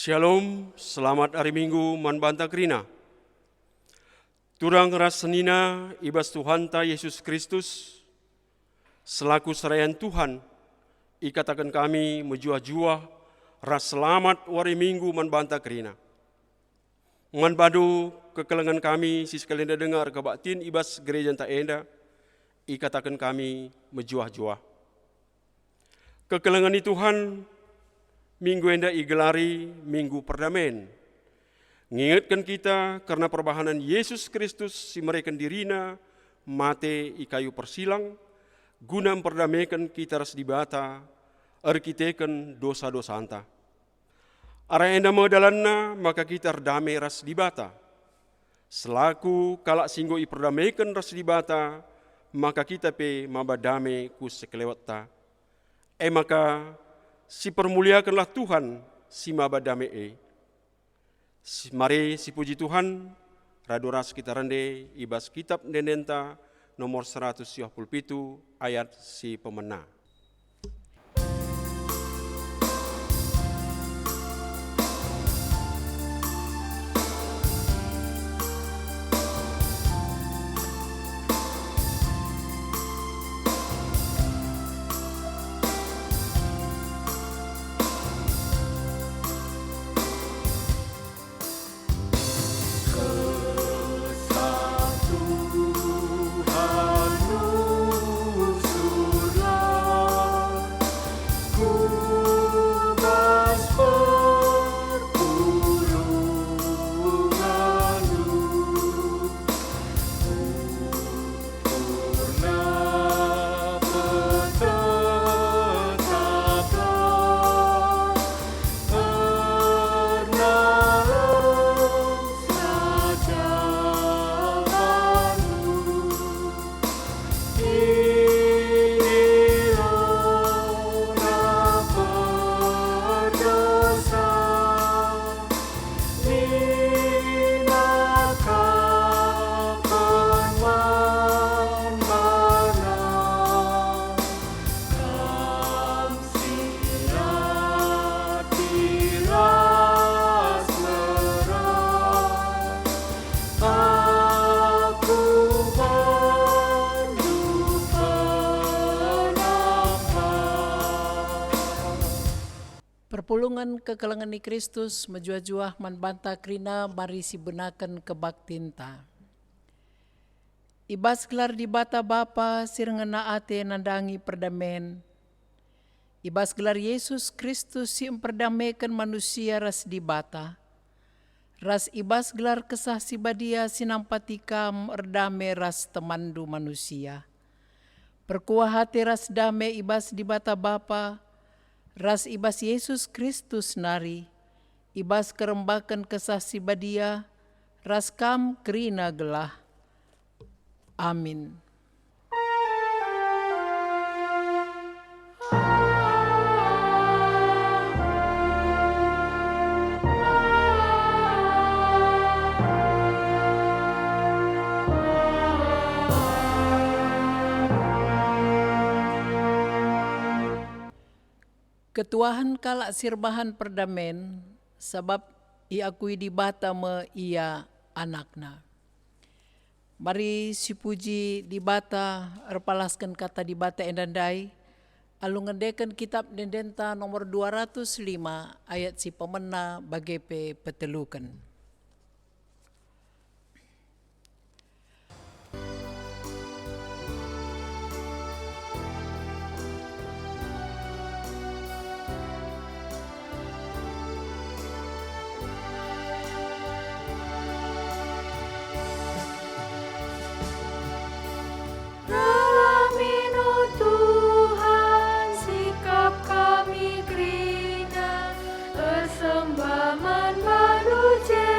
Shalom, selamat hari Minggu manbanta krina. Turang ras senina ibas Tuhan ta Yesus Kristus, selaku serayan Tuhan, ikatakan kami menjua-jua ras selamat hari Minggu manbanta krina. Manbadu kekelengan kami si sekalian dengar kebatin ibas gereja ta enda, ikatakan kami menjua-jua. Kekelengan Tuhan Minggu enda igelari Minggu Perdamaian. Ngingatkan kita karena perbahanan Yesus Kristus si mereka dirina mate i kayu persilang guna memperdamaikan kita ras dibata arkiteken dosa-dosa anta. Ara enda modalanna maka kita erdamai ras dibata. Selaku kalak singgo i perdamaikan ras dibata maka kita pe mabadame ku sekelewata. Maka si permuliakanlah Tuhan si mabadame Mari si puji Tuhan radoras kita rende ibas kitab Nendenta nomor 127 ayat si pemena. Perpulungan kekelengan ni Kristus menjua-jua manbanta krina mari si benakan kebaktinta. Ibas gelar di bata Bapa sirengena ate nandangi perdamen. Ibas gelar Yesus Kristus si emperdamaikan manusia ras di bata. Ras ibas gelar kesah si badia sinampatika erdame ras temandu manusia. Perkuah hati ras dame ibas di bata Bapa. Ras ibas Yesus Kristus nari, ibas kerembakan kesah si badia, ras kam krina gelah. Amin. Ketuahan kalak sirbahan perdamen, sebab iakui di bata me ia anakna. Mari si puji di bata, erpalaskan kata di bata endandai, alungendekan kitab Nendenta nomor 205 ayat si pemena bagepe petelukan. Sembah man manusia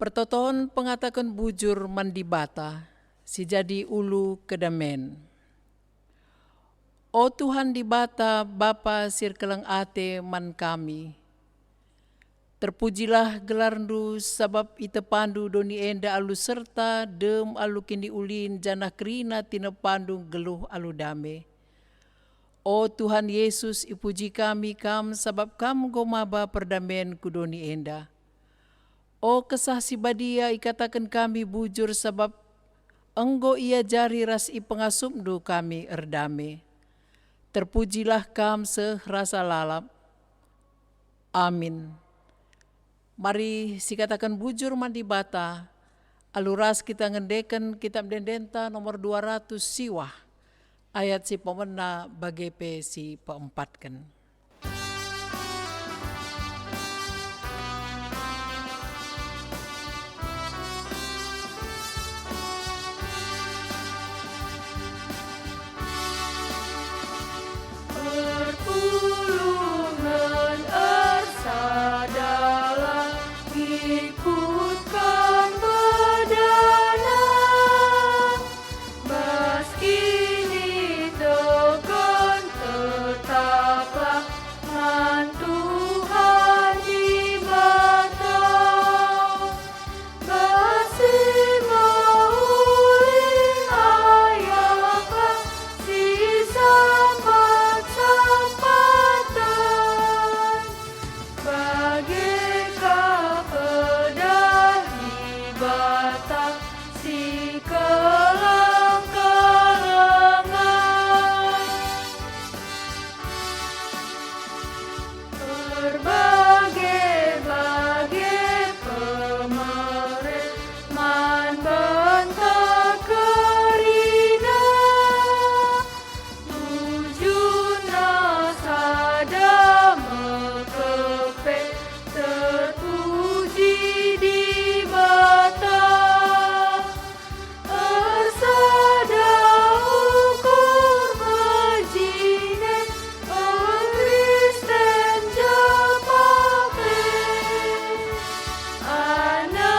Pertotohon pengatakan bujur mandibata, si jadi ulu kedamen. O Tuhan di bata Bapa sirkeleng ate man kami. Terpujilah gelarndu sabab ite pandu doni enda alu serta dem alu kini ulin janah kerina tina pandu geluh alu dame. O Tuhan Yesus ipuji kami kam sabab kam gomaba perdamen kudoni enda. O kesah si badia ikatakan kami bujur sabab enggo ia jari ras ipengasumdu kami erdame. Terpujilah kam serasa lalap. Amin. Mari sikatakan bujur mandibata, aluras kita ngendekan kitab dendenta nomor 200 siwah, ayat si pemena bagepe si peempatkan. Perpulungan ersadalah ikutkan bedana, meski ditekan tetaplah man Tuhan di mata. Masih mauling ayaklah sisa sempatan, bagaikan pedang di batang si kelang-kelangan. Berbagai-bagai pemerintah man bentak kerina, tujuannya sada mekepe terpuji di bata. Ersada ukur majine Kristen Jepake, ana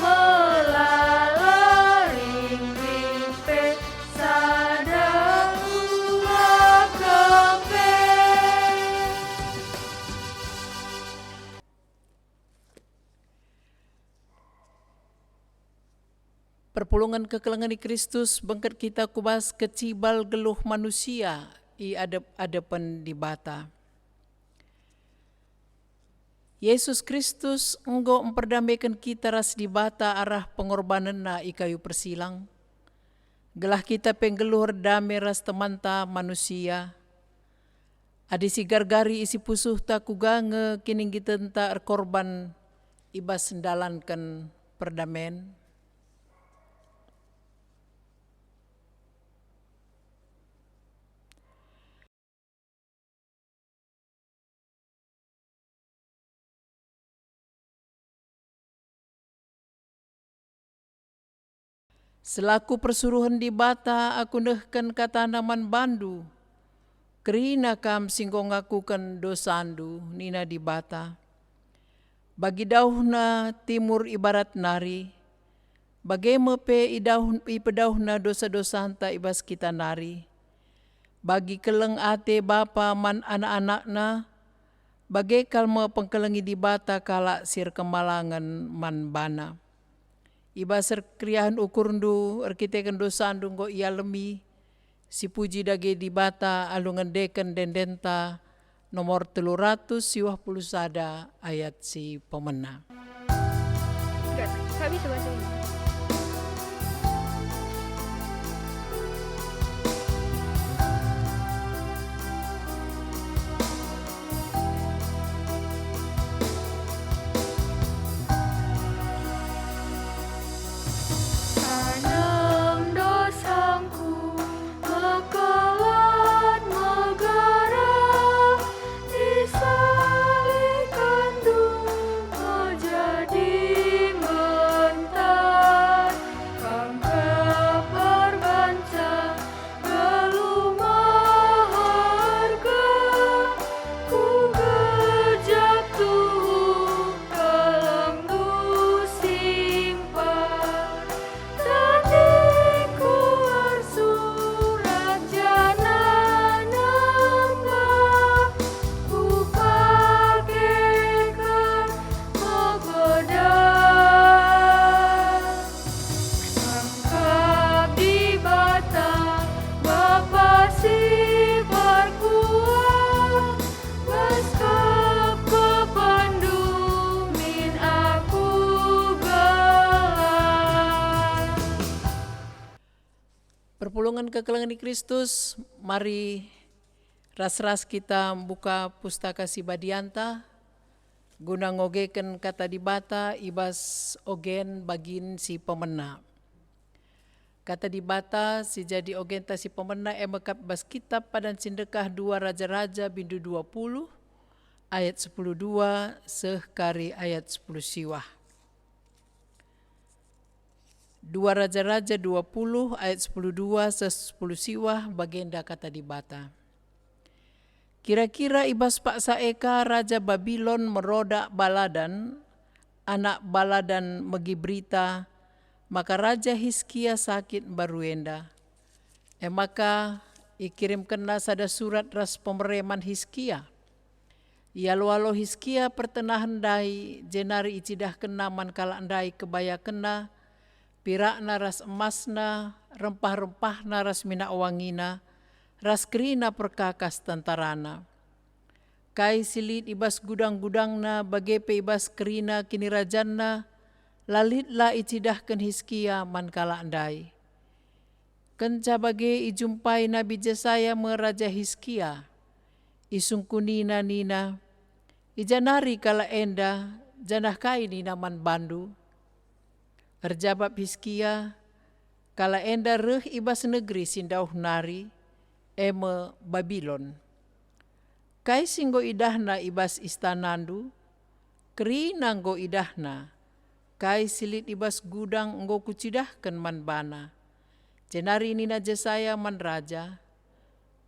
melalaring rimpe sada ulah kepe. Perpulungan kekelengan di Kristus bengket kita kubas kecibal geluh manusia i adep-adepan di bata. Yesus Kristus enggo memperdamaikan kita ras di bata arah pengorbanan na i kayu persilang. Gelah kita penggeluh damai ras temanta manusia. Adi si gargari isi pusuh ta kugange kining kita enta korban ibas sendalankan perdamen. Selaku persuruhan di bata aku nehken kata naman bandu. Kerina kam singgo ngakukan dosandu nina di bata. Bagi dauhna timur ibarat nari. Bagai mepe ipedauhna dosa-dosa hanta ibas kita nari. Bagi keleng ate bapa man anak-anakna. Bagai kalma pengkelengi di bata kala sir kemalangan man bana. Iba serkriahan ukurndu arkiteken dosandu ngo ialemi si puji dage di bata alungan deken dendenta nomor 351 ayat si pemena. Gak bisa bahasa ini. Jadi mentah Perpulungan kekelangan Kristus, mari ras-ras kita buka pustaka si Badianta, guna ngogeken kata di bata ibas ogen bagin si pemena. Kata di bata si jadi ogen ta si pemena emekap bas kitab padan sindekah 2 Raja-Raja bindu 20 ayat 10:2 sekari ayat 10 siwah. 2 Raja-Raja 20 ayat 10:2 se-10 siwah bagenda kata di bata. Kira-kira ibas Pak Saeka Raja Babilon merodak Baladan, anak Baladan megi berita, maka Raja Hizkia sakit baruenda. Maka ikirimkanlah sada surat ras pemereman Hizkia. Yalu-alu Hizkia pertenahan dai jenari icidah kena man kala andai kebaya kena, pirakna ras emasna, rempah-rempahna ras mina wangina, ras kerina perkakas tentarana. Kai silit ibas gudang-gudangna, bagepe ibas kerina kini rajanna, lalitlah icidahkan Hizkia man kala andai. Kenca bage ijumpai Nabi Jesaya meraja Hizkia, isungkunina nina, ijanari kala enda, janah kai nina man bandu. Erjabab Hizkia, kala enda reh ibas negeri sindauh nari, eme Babilon. Kai singgo idahna ibas istanandu, kerina nggo idahna, kai silit ibas gudang nggo kucidahkan man bana. Jenari nina Jesaya man raja,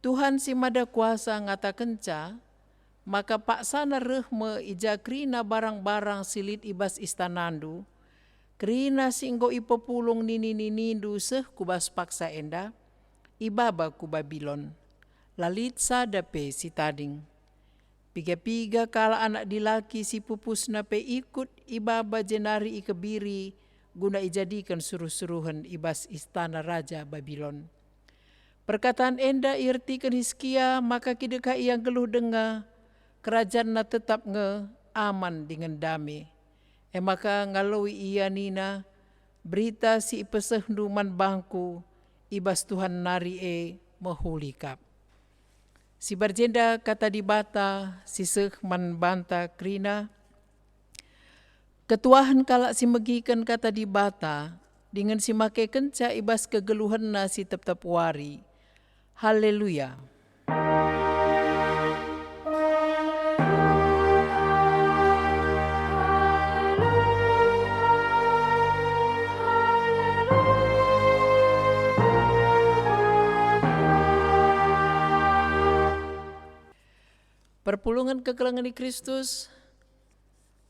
Tuhan si mada kuasa ngata kenca, maka paksana reh me ija kerina barang-barang silit ibas istanandu, kerina singgo ipopulung nini-ninindu seh kubas paksa enda, ibaba ku Babilon, lalit sadape si tading. Piga-piga kala anak dilaki si pupus na pe ikut ibaba jenari ikebiri, guna ijadikan suruh-suruhan ibas istana Raja Babilon. Perkataan enda irtikan Hizkia, maka kideka ia geluh denga, kerajaan na tetap nge aman dengan damai. Maka ngalawi ia nina, berita si ipeseh duman bangku, ibas Tuhan nari mehulikap. Si berjenda kata di bata, si seh man banta krina, ketuahan kalak si megikan kata di bata, dengan si make kenca ibas kegeluhan na si tetap wari. Haleluya. Perpulungan kekelangan Kristus,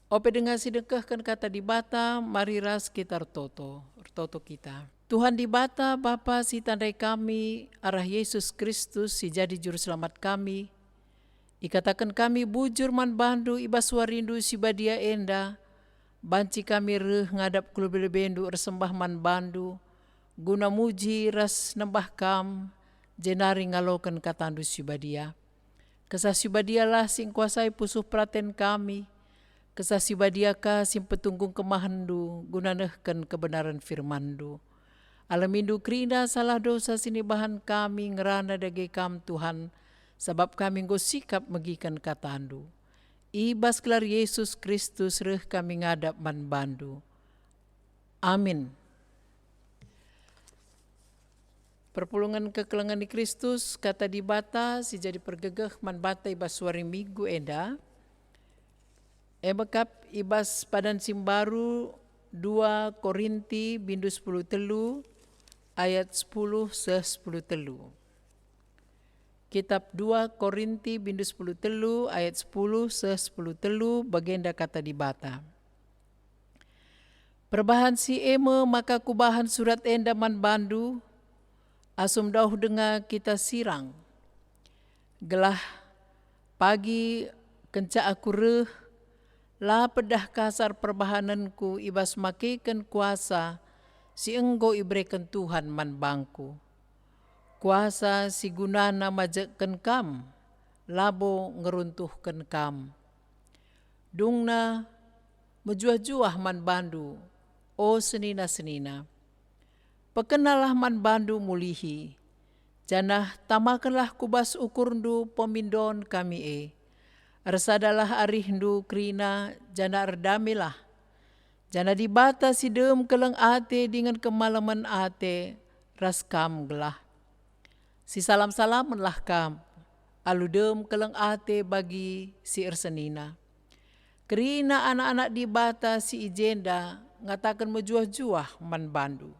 ope dengan sedekahkan kata di bata, mari ras kita toto kita. Tuhan di bata, Bapa si tandai kami, arah Yesus Kristus si jadi juru selamat kami, ikatakan kami bujur man bandu ibas warindu si badia enda, banci kami reh ngadap kulubele bendu ersembah man bandu, guna muji ras nembah kam, jenari ngalokan katandu si badia. Kesasi badialah sing kuasai pusuh praten kami, kesasi badiaka sing petunggung kemahandu, gunanehken kebenaran firmandu. Alamindu krina salah dosa sini bahan kami ngerana dage kam Tuhan, sebab kami nggo sikap megikan katandu. Ibas gelar Yesus Kristus reh kami ngadap man bandu. Amin. Perpulungan kekelangan di Kristus, kata di bata, si jadi pergegeh man bata ibas suari minggu enda. Ebekap ibas padan simbaru 2 Korinti bindu 10 telu, ayat 10 se 10 telu. Kitab 2 Korinti bindu 10 telu, ayat 10 se 10 telu, bagenda kata di bata. Perbahan si eme maka kubahan surat enda man bandu, asum dauh denga kita sirang. Gelah pagi kenca aku reh, la pedah kasar perbahananku ibas makikan kuasa, si enggo ibrekan Tuhan man bangku. Kuasa si gunana majekken kam, labo ngeruntuhkan kam. Dungna mejuah-juah man bandu, o senina-senina. Pekenalah man bandu mulihi. Janah tamakanlah kubas ukurndu pemindon kami Ersadalah arihndu krina jana erdamilah. Jana dibata si dem keleng ate dengan kemalaman ate ras kam gelah. Si salam-salamanlah kam. Alu dem keleng ate bagi si ersenina. Kerina anak-anak dibata si ijenda ngatakan mejuah-juah man bandu.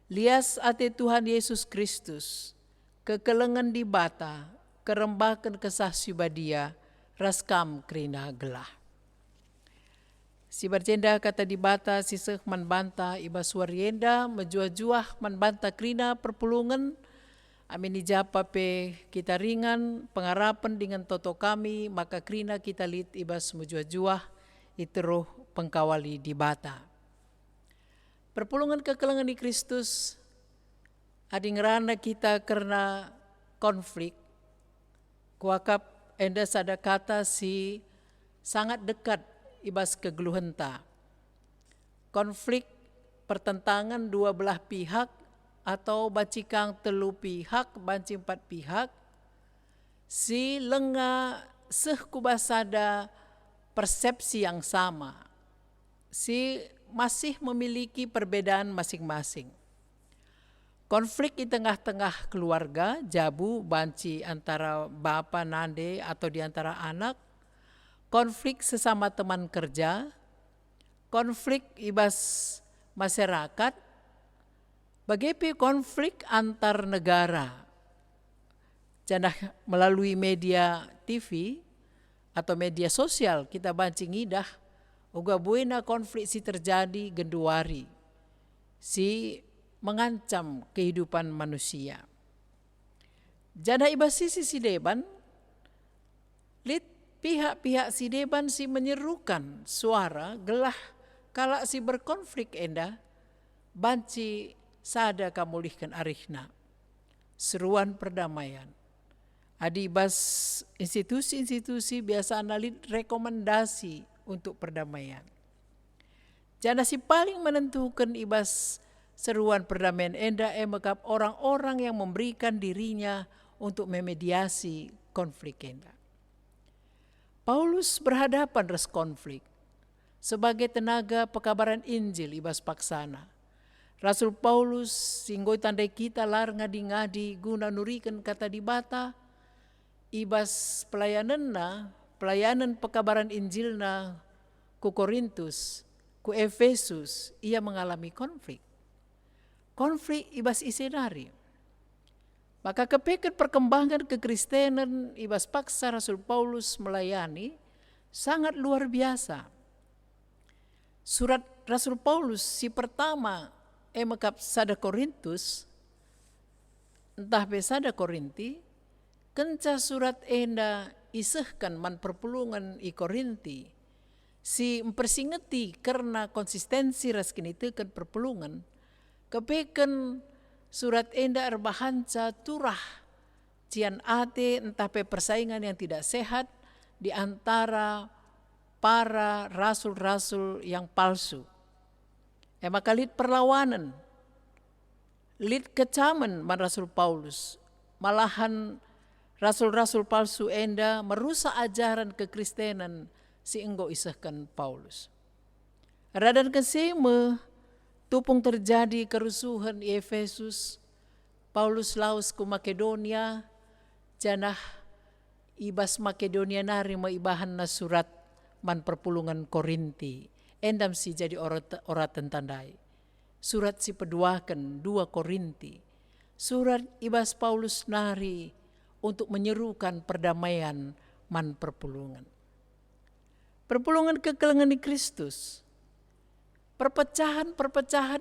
Lias ate Tuhan Yesus Kristus, kekelengan dibata, kerembakan kesah sibadia, raskam kerina gelah. Si berjenda kata dibata siseh man banta iba suarienda mejuah-juah man banta kerina perpulungan. Amin ijapa pe kita ringan pengarapan dengan toto kami maka kerina kita lit ibas mejuah-juah iteruh pengkawali dibata. Perpulungan kekelengan di Kristus adingrana kita karena konflik. Kuakap enda sada kata si sangat dekat ibas kegeluhenta. Konflik pertentangan dua belah pihak atau bacikang telu pihak, banci empat pihak. Si lenga seh kubasada persepsi yang sama. Si masih memiliki perbedaan masing-masing. Konflik di tengah-tengah keluarga, jabu, banci antara bapa, nande, atau di antara anak. Konflik sesama teman kerja. Konflik ibas masyarakat. Bagaimana konflik antar negara. Janah melalui media TV atau media sosial kita banci ngidah. Uga buena konflik si terjadi genduari. Si mengancam kehidupan manusia. Jana ibasi si deban, lit pihak-pihak si deban si menyerukan suara gelah kalak si berkonflik enda, banci sada kamulihkan arihna. Seruan perdamaian. Adibas institusi-institusi biasa analit rekomendasi untuk perdamaian. Jana si paling menentukan ibas seruan perdamaian enda mekap orang-orang yang memberikan dirinya untuk memediasi konflik enda. Paulus berhadapan res konflik sebagai tenaga pekabaran Injil ibas paksana. Rasul Paulus singgoi tandai kita lar ngadi-ngadi guna nurikan kata dibata ibas pelayanan pekabaran Injilna ku Korintus, ku Efesus, ia mengalami konflik. Konflik ibas isenari. Maka kepeket perkembangan kekristenan ibas paksa Rasul Paulus melayani sangat luar biasa. Surat Rasul Paulus si pertama mekap sada Korintus, entah besada Korinti, kenca surat enda isehkan man perpulungan i Korinti, si mempersingeti karena konsistensi raskinitekan perpulungan, kepeken surat enda erbahanca turah cian ate entah pe persaingan yang tidak sehat di antara para rasul-rasul yang palsu. Maka lid perlawanan, lid kecaman man Rasul Paulus, malahan rasul-rasul palsu enda merusak ajaran kekristenan si enggo isahkan Paulus. Radan keseme tupung terjadi kerusuhan di Efesus, Paulus laus ku Makedonia, janah ibas Makedonia nari maibahan na surat man perpulungan Korinti. Endam si jadi oratan tandai. Surat si peduakan 2 Korinti. Surat ibas Paulus nari untuk menyerukan perdamaian man perpulungan. Perpulungan kekelengan di Kristus. Perpecahan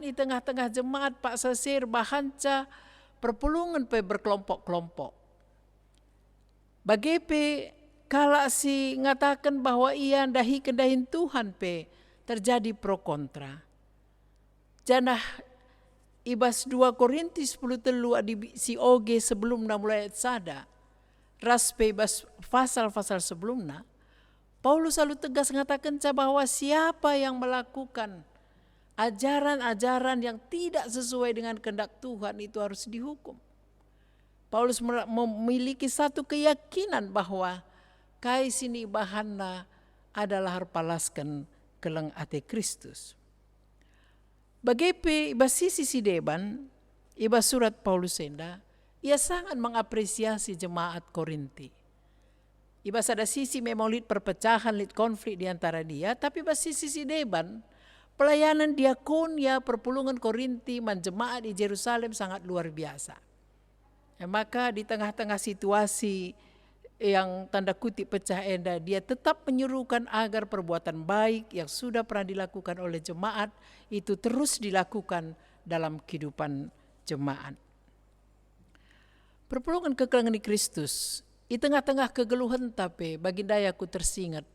di tengah-tengah jemaat Pak Sasir bahanca perpulungan pe berkelompok-kelompok. Bagepe kala si ngatakan bahwa ia dahi kedahin Tuhan pe terjadi pro kontra. Janah ibas 2 Korintus 10 telu adi si oge sebelum na mulai sada. Raspe ibas pasal-pasal sebelumna. Paulus selalu tegas mengatakan bahwa siapa yang melakukan ajaran-ajaran yang tidak sesuai dengan kehendak Tuhan itu harus dihukum. Paulus memiliki satu keyakinan bahwa kai sini bahanna adalah harpalaskan keleng ate Kristus. Bagaimana iba sisi deban, iba surat Paulus enda, ia sangat mengapresiasi jemaat Korinti. Iba sada sisi memang lid perpecahan, lid konflik di antara dia, tapi iba sisi deban, pelayanan diakonia perpulungan Korinti menjemaat di Yerusalem sangat luar biasa. Maka di tengah-tengah situasi yang tanda kutip pecah enda, dia tetap menyerukan agar perbuatan baik yang sudah pernah dilakukan oleh jemaat itu terus dilakukan dalam kehidupan jemaat. Perpulungan kekelangan di Kristus, di tengah-tengah kegeluhan tapi baginda aku tersingat,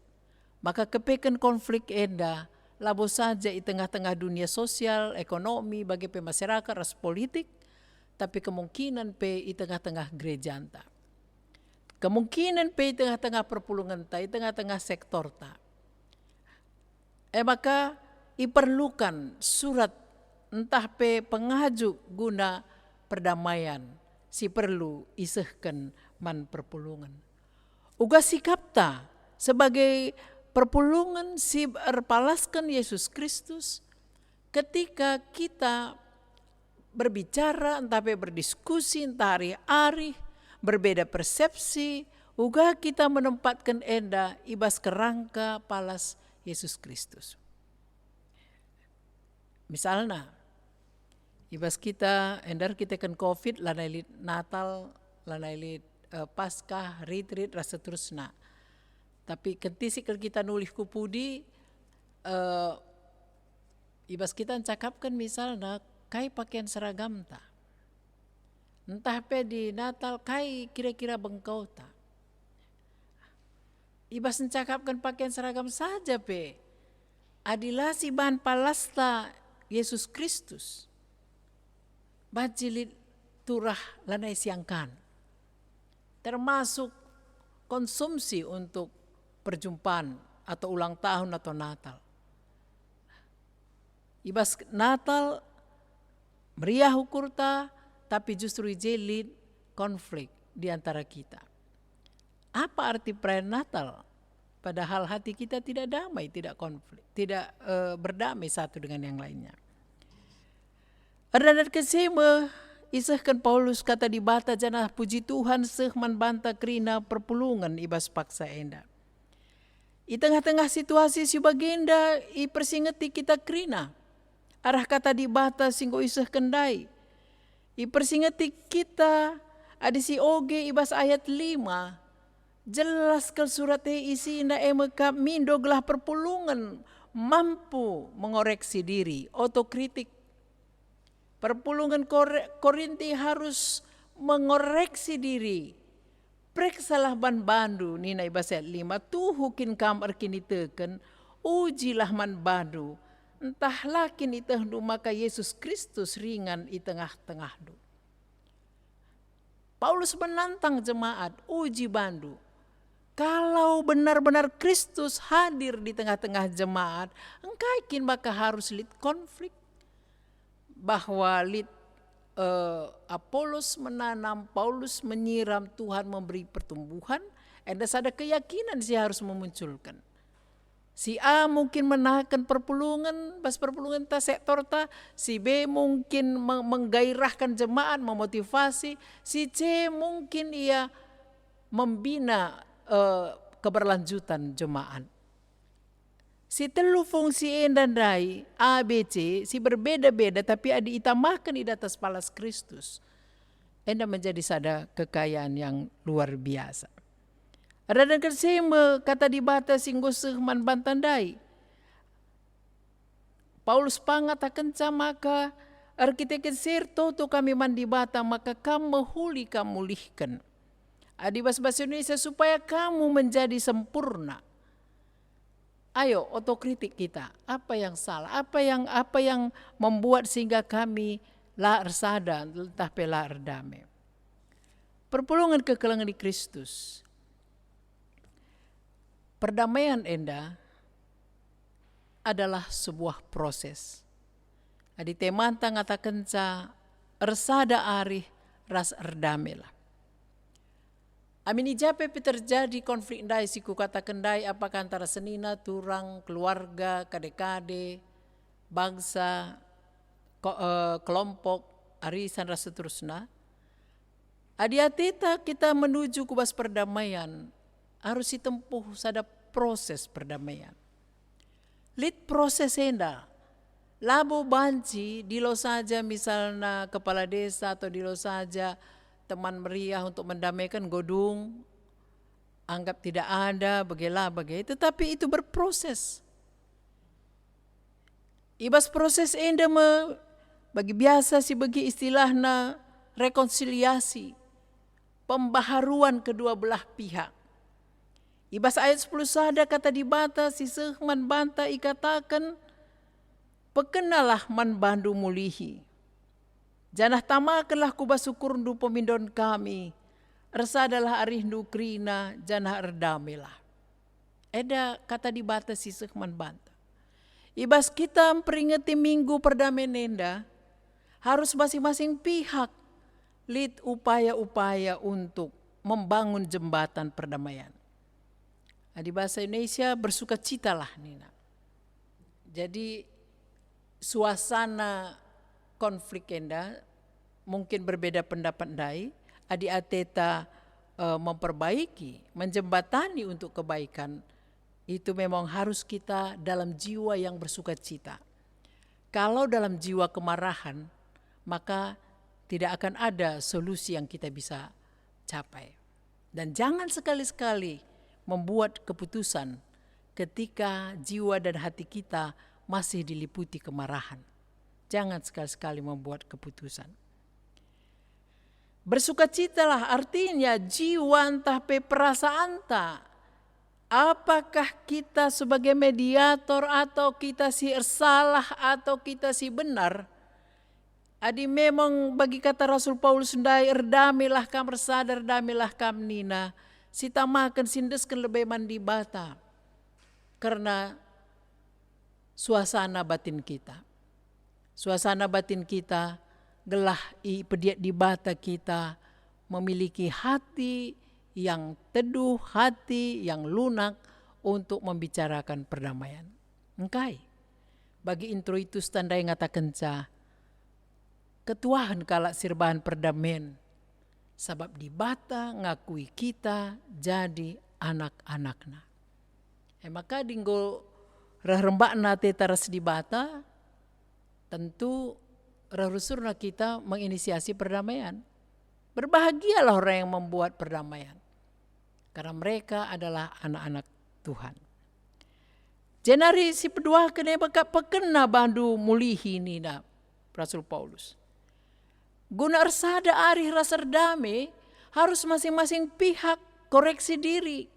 maka kepekan konflik enda, labo saja di tengah-tengah dunia sosial, ekonomi, bagi masyarakat, ras politik, tapi kemungkinan di tengah-tengah gereja anta. Kemungkinan di tengah-tengah perpulungan ta, di tengah-tengah sektor ta. Maka diperlukan surat entah pengaju guna perdamaian, si perlu isehkan man perpulungan. Uga sikap ta sebagai perpulungan si berpalaskan Yesus Kristus ketika kita berbicara, entah berdiskusi, entah hari-hari, berbeda persepsi, uga kita menempatkan enda ibas kerangka palas Yesus Kristus. Misalnya, ibas kita, endar kita kan COVID, lanai Natal, lanai Paskah, retreat, rasa terusna. Tapi ketika kita nulis kupudi, ibas kita cakapkan misalnya, kai pakaian seragam ta. Entah di Natal kai kira-kira bengkau ta. Ibas mencakapkan pakaian seragam saja adilah si bahan palasta Yesus Kristus. Bajilit turah lanai siangkan. Termasuk konsumsi untuk perjumpaan atau ulang tahun atau Natal. Ibas Natal meriah ukurta, tapi justru jelid konflik di antara kita. Apa arti perayaan Natal? Padahal hati kita tidak damai, tidak konflik, tidak berdamai satu dengan yang lainnya. Erdadat kesema, isahkan Paulus kata di bata janah puji Tuhan seh manbanta krina perpulungan ibas paksa enda. I tengah-tengah situasi si bagenda, i persingeti kita krina. Arah kata di bata singgo isah kendai. I persingeti kita ada si oge ibas ayat 5. Jelas ke surat isi inda emeka mindoglah perpulungan mampu mengoreksi diri, otokritik. Perpulungan Korinti harus mengoreksi diri. Preksalah ban bandu nina ibas ayat 5. Tuhukin kamar kini teken, ujilah man bandu. Entahlah kini itahdu maka Yesus Kristus ringan di tengah-tengah du. Paulus menantang jemaat, uji bandu. Kalau benar-benar Kristus hadir di tengah-tengah jemaat, engkaikin maka harus lid konflik. Bahwa lid Apolos menanam, Paulus menyiram, Tuhan memberi pertumbuhan, ada sada keyakinan sih harus memunculkan. Si A mungkin menahan perpulungan, pas perpulungan ta sektor ta. Si B mungkin menggairahkan jemaat, memotivasi. Si C mungkin ia membina keberlanjutan jemaat. Si telu fungsi dan dai A, B, C, si berbeda-beda tapi ada ditambahkan di atas palas Kristus. Enda menjadi sada kekayaan yang luar biasa. Ada kesema kata di bata singgo sehman bantandai. Paulus pangat akan maka arkitek sir toto kami mandi bata maka kamu huli kamulihkan. Adi bahasa Indonesia supaya kamu menjadi sempurna. Ayo otokritik kita, apa yang salah, apa yang membuat sehingga kami la ersada entah pela erdame. Perpulungan kekelangan di Kristus. Perdamaian enda adalah sebuah proses. Adi temanta ngatakan ca ersada arih ras erdamela. Amin ijape terjadi konflik ndai siku kata kendai apakah antara senina, turang, keluarga, kade-kade, bangsa, kelompok, arisan ras seterusnya. Adiatita kita menuju kubas perdamaian harus ditempuh sada proses perdamaian. Lit proses enda. Labo banci dilo saja misalnya kepala desa atau dilo saja teman meriah untuk mendamaikan godung, anggap tidak ada, bagai. Tetapi itu berproses. Ibas proses enda bagi biasa sih bagi istilahna rekonsiliasi, pembaharuan kedua belah pihak. Ibas ayat 10 sada kata dibata si sehman banta ikatakan, pekenalah man bandu mulihi. Janah tamakanlah kubas syukur ndu pemindon kami. Ersadalah arih ndu krina janah erdamilah. Eda kata dibata si sehman banta. Ibas kita memperingati minggu perdamaian enda, harus masing-masing pihak lid upaya-upaya untuk membangun jembatan perdamaian. Di bahasa Indonesia bersukacitalah Nina. Jadi suasana konflik enda mungkin berbeda pendapat dai, adi ateta memperbaiki, menjembatani untuk kebaikan, itu memang harus kita dalam jiwa yang bersukacita. Kalau dalam jiwa kemarahan, maka tidak akan ada solusi yang kita bisa capai. Dan jangan sekali-sekali membuat keputusan ketika jiwa dan hati kita masih diliputi kemarahan. Jangan sekali-sekali membuat keputusan. Bersukacitalah artinya jiwa entah perasaan tak. Apakah kita sebagai mediator atau kita si salah atau kita si benar? Adi memang bagi kata Rasul Paulus sendai erdamilah kam ersadar damilah kam nina. Sita makan sindeskan lebih mandi bata. Karena suasana batin kita. Suasana batin kita gelah pediat di bata kita memiliki hati yang teduh, hati yang lunak untuk membicarakan perdamaian. Engkai, bagi intro itu tandai ngatakan ca, ketuahan kalak sirbahan perdamaian, sabab di bata ngakui kita jadi anak-anakna. Maka dinggo rembakna tetaras di bata, tentu rarusurna kita menginisiasi perdamaian. Berbahagialah orang yang membuat perdamaian. Karena mereka adalah anak-anak Tuhan. Jenari si pedua kene baka pekena bandu mulihi nina Rasul Paulus. Guna ersada arih rasa damai harus masing-masing pihak koreksi diri.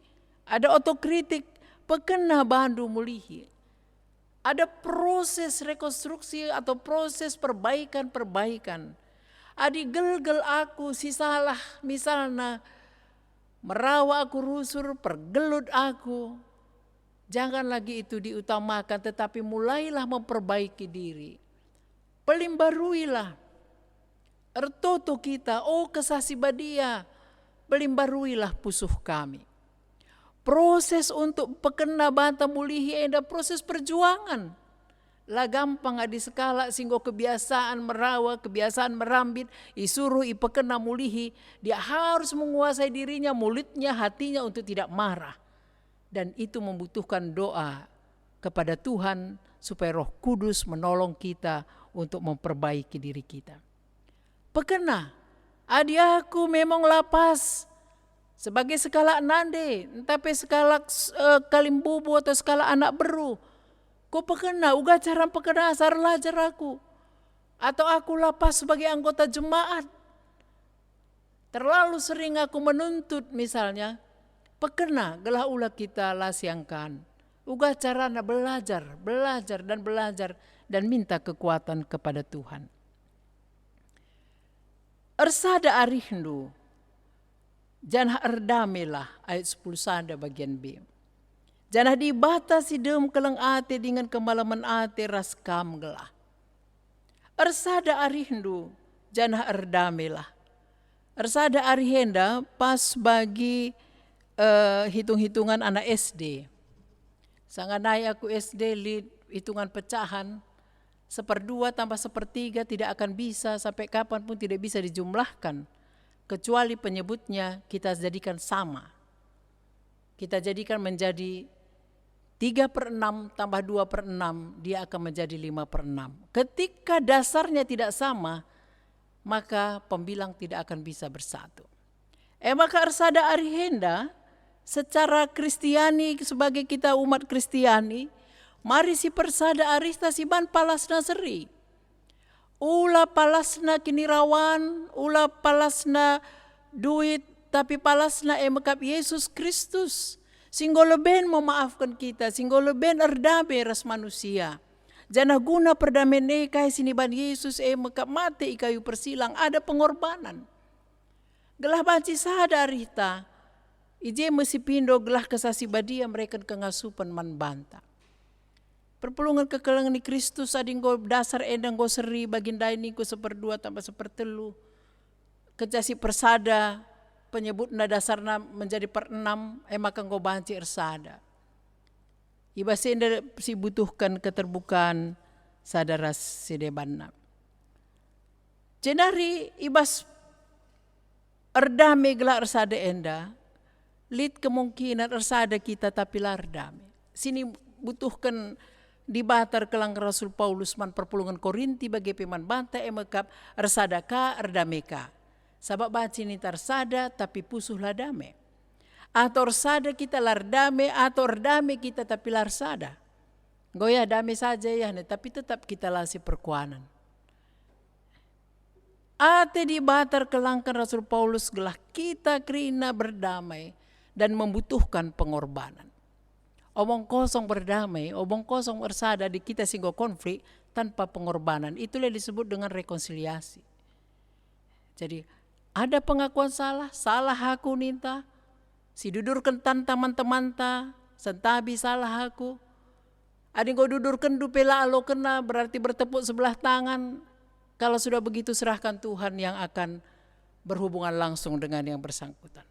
Ada otokritik pekena bandu mulihi. Ada proses rekonstruksi atau proses perbaikan. Adi gel-gel aku si salah misalnya merawa aku rusur, pergelut aku. Jangan lagi itu diutamakan tetapi mulailah memperbaiki diri. Pelimbaruilah. Ertoto kita, oh kesasi badia. Pelimbaruilah pusuh kami. Proses untuk pekena banta mulihi ada proses perjuangan. Lah gampang adi sekala singgo kebiasaan merawa, kebiasaan merambit, isuruh ipekena mulihi, dia harus menguasai dirinya, mulutnya, hatinya untuk tidak marah. Dan itu membutuhkan doa kepada Tuhan supaya Roh Kudus menolong kita untuk memperbaiki diri kita. Pekena, adi aku memang lapas sebagai skala nande, tapi skala kalimbubu atau skala anak beru. Ko pekena, uga cara pekena asar lajar aku. Atau aku lapas sebagai anggota jemaat. Terlalu sering aku menuntut misalnya, pekena gelah ulah kita lasiangkan. Uga cara belajar dan minta kekuatan kepada Tuhan. Ersada arihnu, janah erdamilah ayat 10 sada bagian B. Janah dibatasi dem keleng ate dengan kemalaman ate ras kam gelah. Ersada arihindu, janah erdamelah. Ersada arihenda pas bagi hitung-hitungan anak SD. Sanganai aku SD hitungan pecahan, 1/2 tambah 1/3 tidak akan bisa, sampai kapanpun tidak bisa dijumlahkan. Kecuali penyebutnya kita jadikan sama. Kita jadikan menjadi 3/6 tambah 2/6, dia akan menjadi 5/6. Ketika dasarnya tidak sama, maka pembilang tidak akan bisa bersatu. Maka ersada arihenda, secara Kristiani sebagai kita umat Kristiani, mari si persada arista si ban palasna seri. Ula palasna kinirawan, ula palasna duit, tapi palasna emakap Yesus Kristus. Singgo leben memaafkan kita, singgo leben erdame ras manusia. Jana guna perdamen kai siniban Yesus emakap mati ikayu persilang, ada pengorbanan. Gelah banci sadar rita, ije mesi pindo gelah kesasi badia mereka kengasupan man banta. Perpulungan kekelangan ni Kristus ading go dasar endang go seri baginda ini go 1/2 tambah 1/3. Kejasi persada penyebutna dasarna menjadi 1/6 maka go banci ersada. Iba senda si butuhkan keterbukaan sadaras sidebanna. Jenari ibas erdame gelar ersada enda, lid kemungkinan ersada kita tapi lardame. Sini butuhkan dibatar kelang Rasul Paulus man perpulungan Korinti bagi peman banta emakap ersada ka erdameka. Sabab baci ni tersada tapi pusuh ladame. Atau ersada kita lardame atau erdame kita tapi larsada. Goya dame saja ya, tapi tetap kita lasi perkuanan. Ate dibatar kelangkan Rasul Paulus gelah kita kerina berdamai dan membutuhkan pengorbanan. Omong kosong berdamai, omong kosong bersada di kita singgo konflik tanpa pengorbanan. Itulah disebut dengan rekonsiliasi. Jadi ada pengakuan salah aku ninta, si dudurkan tan teman-teman ta, sentabi salah aku. Ada yang kau dudurkan dupela alo kena berarti bertepuk sebelah tangan. Kalau sudah begitu serahkan Tuhan yang akan berhubungan langsung dengan yang bersangkutan.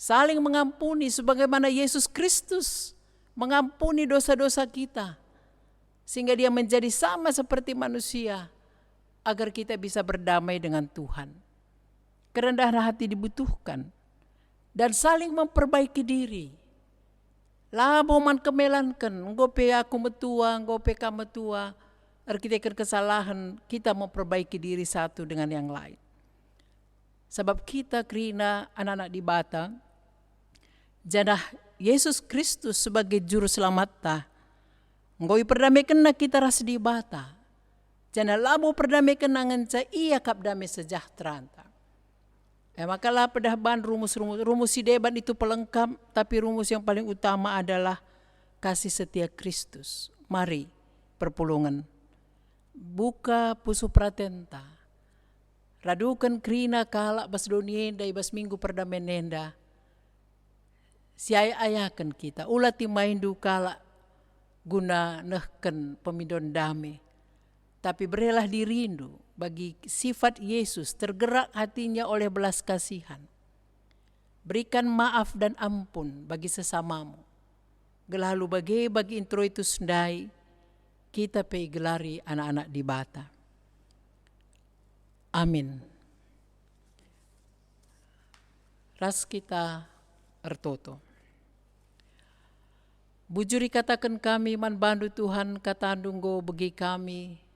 Saling mengampuni sebagaimana Yesus Kristus mengampuni dosa-dosa kita. Sehingga dia menjadi sama seperti manusia agar kita bisa berdamai dengan Tuhan. Kerendahan hati dibutuhkan. Dan saling memperbaiki diri. Labo man kemelankan, ngope aku metua, ngope kamu metua. Arkitekan kesalahan, kita memperbaiki diri satu dengan yang lain. Sebab kita kerina anak-anak di Bata, janah Yesus Kristus sebagai juru selamat ta. Ngoi perdamaikan na kita ras di Bata. Janah labo perdamaikan na nganca iya kap damai sejahtera ta. Makalah pedahban rumus si deban itu pelengkap, tapi rumus yang paling utama adalah kasih setia Kristus. Mari perpulungan. Buka pusu pratenta. Radukan krina kalak bas donienda ibas minggu perdamenenda. Si ayakan kita. Ulat timaindu kalak guna nehken pemidon damai. Tapi berelah dirindu bagi sifat Yesus tergerak hatinya oleh belas kasihan. Berikan maaf dan ampun bagi sesamamu. Gelalu bagi intro itu sendai, kita pei gelari anak-anak di Bata. Amin. Ras kita ertoto. Bujuri katakan kami man bandu Tuhan katandung go bagi kami.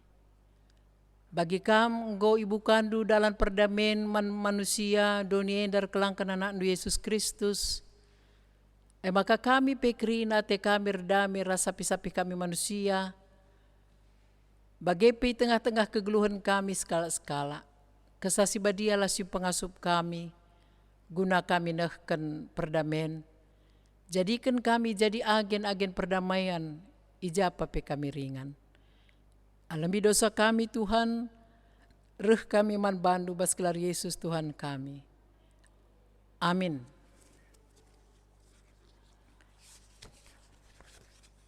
Bagi kam go ibu kandu dalam perdamen manusia dunia dar kelangkan anak Yesus Kristus. Maka kami pekrina te kami redami rasa pisapi kami manusia. Bagepi tengah-tengah kegeluhan kami skala-skala. Kesasi badialah si pengasup kami. Guna kami nehken perdamen. Jadikan kami jadi agen-agen perdamaian. Ijapa pe kami ringan. Alami dosa kami Tuhan, reh kami man bandu bas gelar Yesus Tuhan kami. Amin.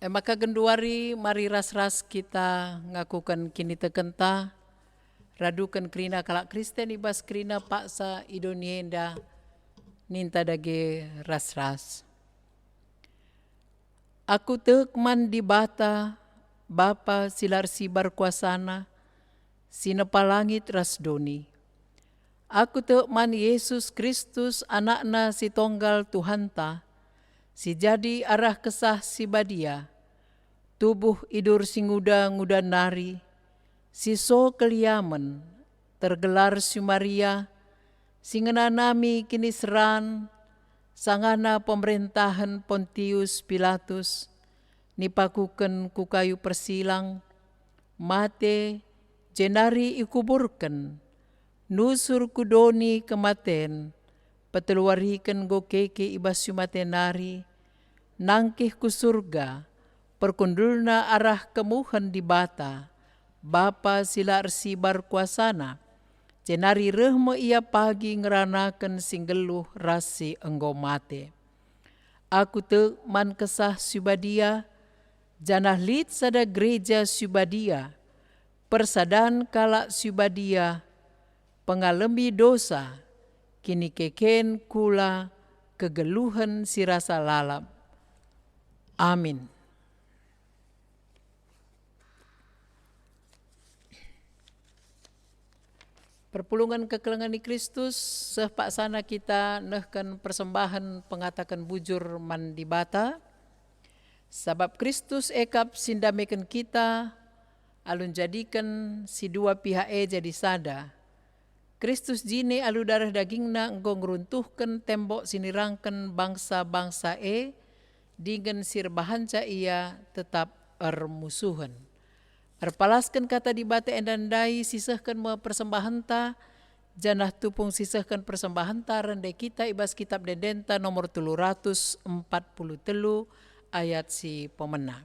Maka genduari mari ras-ras kita ngakukan kini tekenta, radukan kerina kalak Kristen ibas kerina paksa idonienda ninta dage ras-ras. Aku tekman di bata, Bapa silar sibar kuasana, sinepa langit ras doni. Aku tekman Yesus Kristus anakna si tonggal Tuhanta, si jadi arah kesah si badia, tubuh idur si nguda nari, si so keliamen, tergelar si Maria, si ngenanami kini seran, sangana pemerintahan Pontius Pilatus, nipakuken ku kayu persilang, mate jenari ikuburken, nusur kudoni kematen, peteluariken go keke ibas yumatenari, nangkih ku surga, perkundulna arah kemuhan di bata, Bapa sila arsibar kuasana, jenari rehmo ia pagi ngeranaken singgeluh rasi enggo mate. Aku te man kesah subadia, janah lit sada gereja subadia, persadan kalak subadia, pengalemi dosa, kini keken kula kegeluhan si rasa lalap. Amin. Perpulungan kekelengan di Kristus, sepak sana kita nehkan persembahan pengatakan bujur mandi bata. Sabab Kristus ekap sindameken kita, alun jadikan si dua pihak jadi sada. Kristus jine alu darah dagingna enggo ngeruntuhkan tembok sinirangkan bangsa-bangsa dengan sir bahanca ia tetap ermusuhan. Erpalaskan kata di bate endandai sisahkan me persembahanta, janah tupung sisahkan persembahanta rende kita ibas kitab Dendenta nomor 343 ayat si pemena.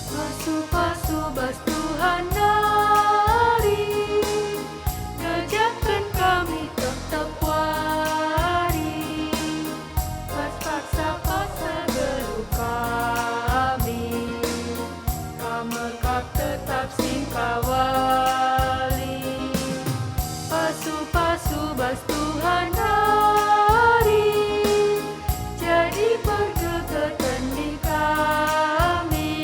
Pasu-pasu bas Tuhan dari, kerjakan kami tetap wari. Pas paksa paksa geluh kami, kamekap tetap singkawali. Pasu-pasu bas Tuhan dari, jadi pergegatan di kami.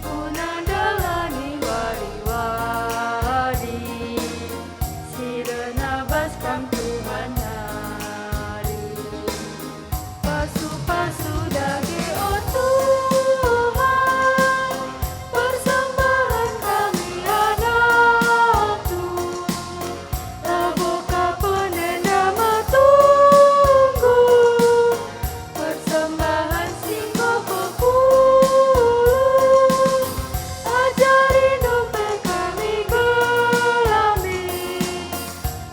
Guna dalani wari-wari, sirena baskam Tuhan hari. Pasu-pasu dage oh Tuhan, persembahan kami anak-Tu. Laboka penenda matunggu, persembahan singgo pepuluh. Ajari dompet kami gelami,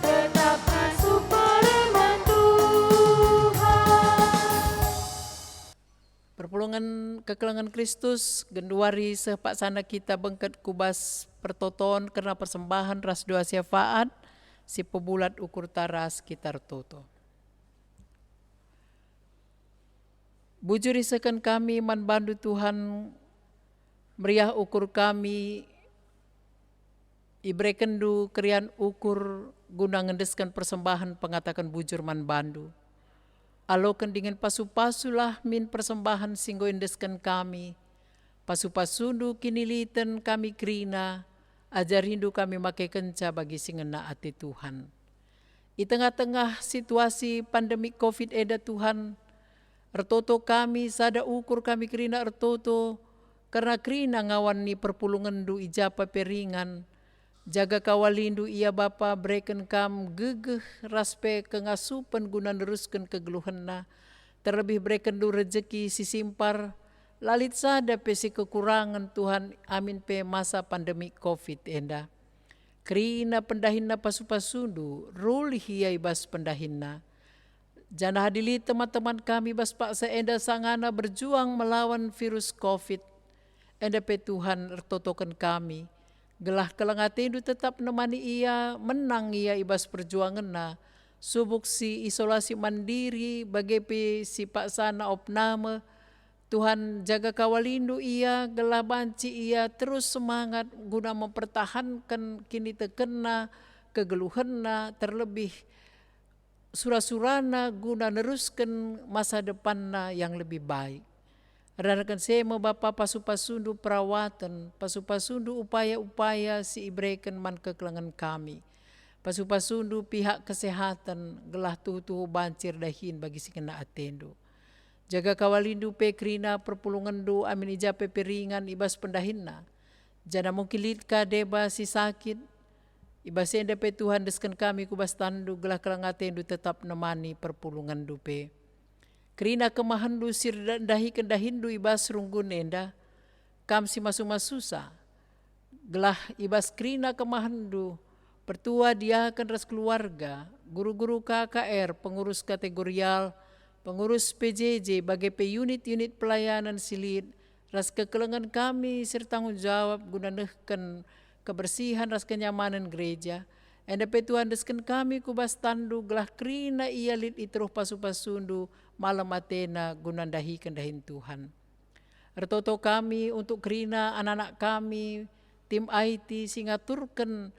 tetap asup pereman Tuhan. Perpulungan kekelengan Kristus, genduari sepak sana kita bengket kubas pertoton karena persembahan ras doa syafaat, si pebulat ukur taras kitar toto. Bujur isakan kami man bandu Tuhan, meriah ukur kami, ibrekendu kerian ukur guna ngendeskan persembahan pengatakan bujur man bandu. Alokan dengan pasu-pasu lah min persembahan singgo indeskan kami. Pasu-pasundu kiniliten kami kerina, ajarindu kami make kenca bagi singena ati Tuhan. Di tengah-tengah situasi pandemi COVID eda Tuhan, ertoto kami sada ukur kami kerina ertoto, karena kerina ngawan ni perpulungan du ijapa peringan, jaga kawalindu ia Bapa breken kam gegeh raspe kengasupan guna neruskan kegeluhanna, terlebih breken du rezeki si simpar, lalit sada pesi kekurangan Tuhan amin pe masa pandemi COVID enda. Kerina pendahinna pasu-pasundu, ruli hiai bas pendahinna. Jana hadili teman-teman kami bas paksa enda sangana berjuang melawan virus COVID. enda pe Tuhan ertotokan kami. Gelah kelengatendu tetap nemani ia, menang ia ibas perjuangan na. Subuk si isolasi mandiri, bagepe si Pak Sana opname, Tuhan jaga kawalindu ia, gelah banci ia terus semangat guna mempertahankan kini tekena, kegeluhanna, terlebih surah-surana guna neruskan masa depanna yang lebih baik. Ranakan sema Bapa pasu-pasundu perawatan, pasu-pasundu upaya-upaya si ibrekan man kekelangan kami. Pasu-pasundu pihak kesehatan, gelah tuhu-tuhu bancir dahin bagi si kena atendo. Jaga kawalindu pekrina perpulungan do amin ijape peringan ibas pendahinna. Jana mungkilit ka deba si sakit, ibas enda pe Tuhan deskan kami kubas tandu gelah kelang atendo tetap nemani perpulungan dupe. Kerina kemahandu sir dahi kendahindu ibas runggun enda, kam si masu-masusa. Gelah ibas kerina kemahandu, pertua dia akan ras keluarga, guru-guru KKR, pengurus kategorial, pengurus PJJ, bagai unit-unit pelayanan silit, ras kekelengan kami serta tanggung jawab guna nehken kebersihan ras kenyamanan gereja. Enda pe Tuhan desken kami kubas tandu gelah kerina ia lit itruh pasu-pasundu malam atena guna dahikan dahin Tuhan. Ertoto kami untuk kerina anak-anak kami, tim IT singaturkan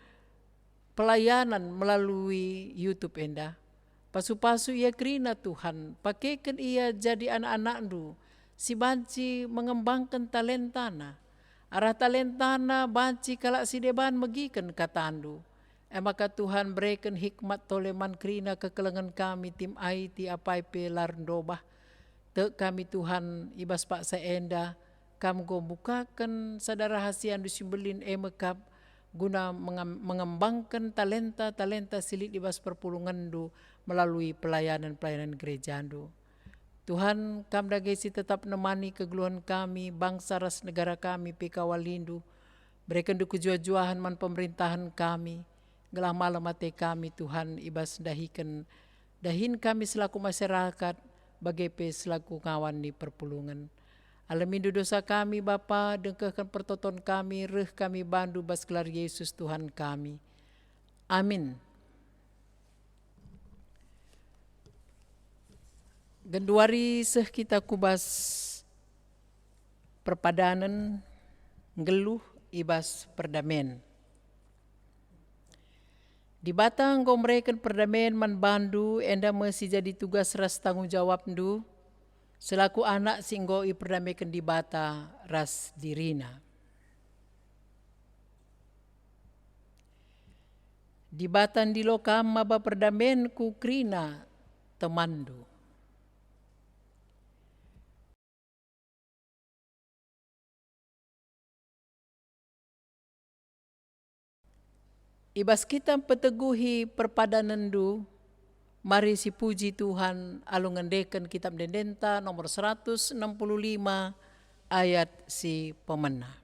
pelayanan melalui YouTube enda. Pasu-pasu ia kerina Tuhan, pakaikan ia jadi anak-anak du, si banci mengembangkan talentana. Arah talentana banci kalak si deban megikan katandu. Maka Tuhan berikan hikmat toleman kerina kekelengan kami tim IT apai pe larndobah. Tek kami Tuhan ibas Pak Saenda, kamu go bukakan sadar rahasian dusimbelin emekap guna mengembangkan talenta-talenta silit ibas perpulungan du melalui pelayanan-pelayanan gereja du. Tuhan kam dagesi tetap nemani kegeluhan kami, bangsa ras negara kami pekawalindu, berikan du kejua-juahan man pemerintahan kami, gelah malam mate kami Tuhan ibas dahin kami selaku masyarakat bagepe selaku kawan di perpulungan. Alamindu dosa kami Bapa, dengkehkan pertoton kami, reh kami bandu bas gelar Yesus Tuhan kami. Amin. Genduari seh kita kubas perpadanan ngeluh ibas perdamen. Di batang gomreken perdamaian man bandu enda masih jadi tugas ras tanggung jawab ndu selaku anak singgoi perdamaikan di bata ras dirina. Di batan di lokam maba perdamaian ku krina temandu. Ibas kita peteguhi perpadanan du, mari si puji Tuhan alungendeken kitab Dendenta nomor 165 ayat si pemena.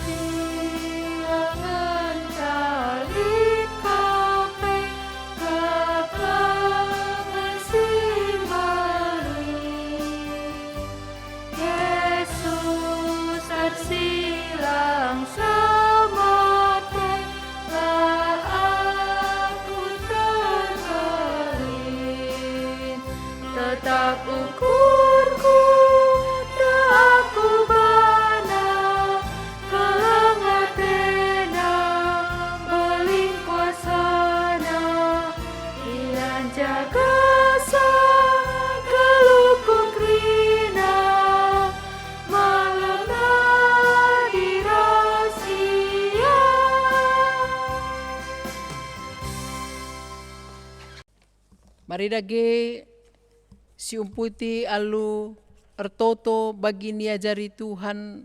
Silangan tarik kape, kekelangan si Mari. Yesus tersilang samate, lah aku tergelin. Tetap ukurku, tak aku bana, kelengatena, beling kuasana, ilan jaga sa, kelukung krina, malam nadi rahasia. Mari dage si umputi alu ertoto bagi niajari Tuhan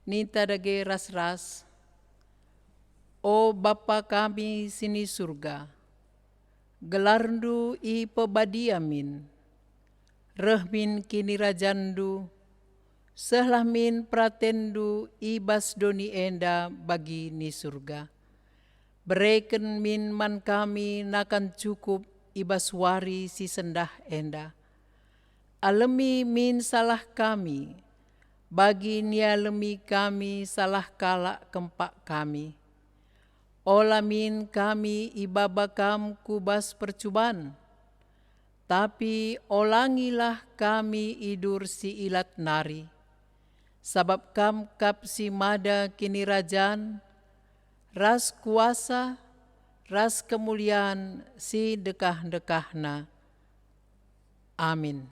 ninta dage ras-ras. O Bapa kami sini surga, gelarndu i pebadiamin, rehmin kini rajandu, Sehlah min pratendu ibas doni enda bagi ni surga. Bereken min man kami nakan cukup ibas wari si sendah enda. Alemi min salah kami, bagi nialemi kami salah kalak kempak kami. Ola min kami ibabakam kubas percuban, tapi olangilah kami idur si ilat nari. Sabab kam kap si mada kini rajan, ras kuasa, ras kemuliaan si dekah-dekahna. Amin.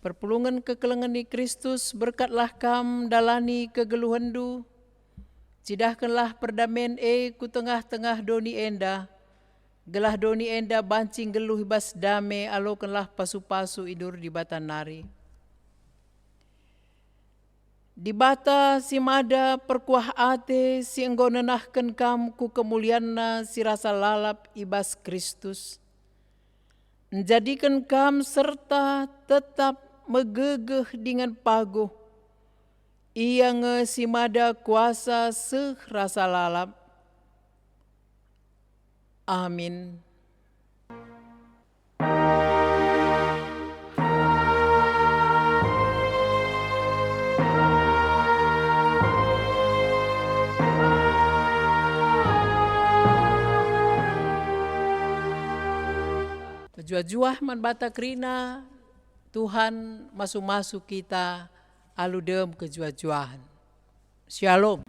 Perpulungan kekelengan di Kristus, berkatlah kam dalani kegeluhandu, cidahkanlah perdamaian ku tengah-tengah doni enda, gelah doni enda bancing geluh bas dame alokanlah pasu-pasu idur di batan nari. Di bata si mada perkuah ate si engkau nenahkan kam ku kemulianna si rasa lalap ibas Kristus. Menjadikan kam serta tetap megegeh dengan paguh. Ia nge si mada kuasa seh rasa lalap. Amin. Jua-jua man bata krina, Tuhan masuk-masuk kita aludem kejuajuahan. Shalom.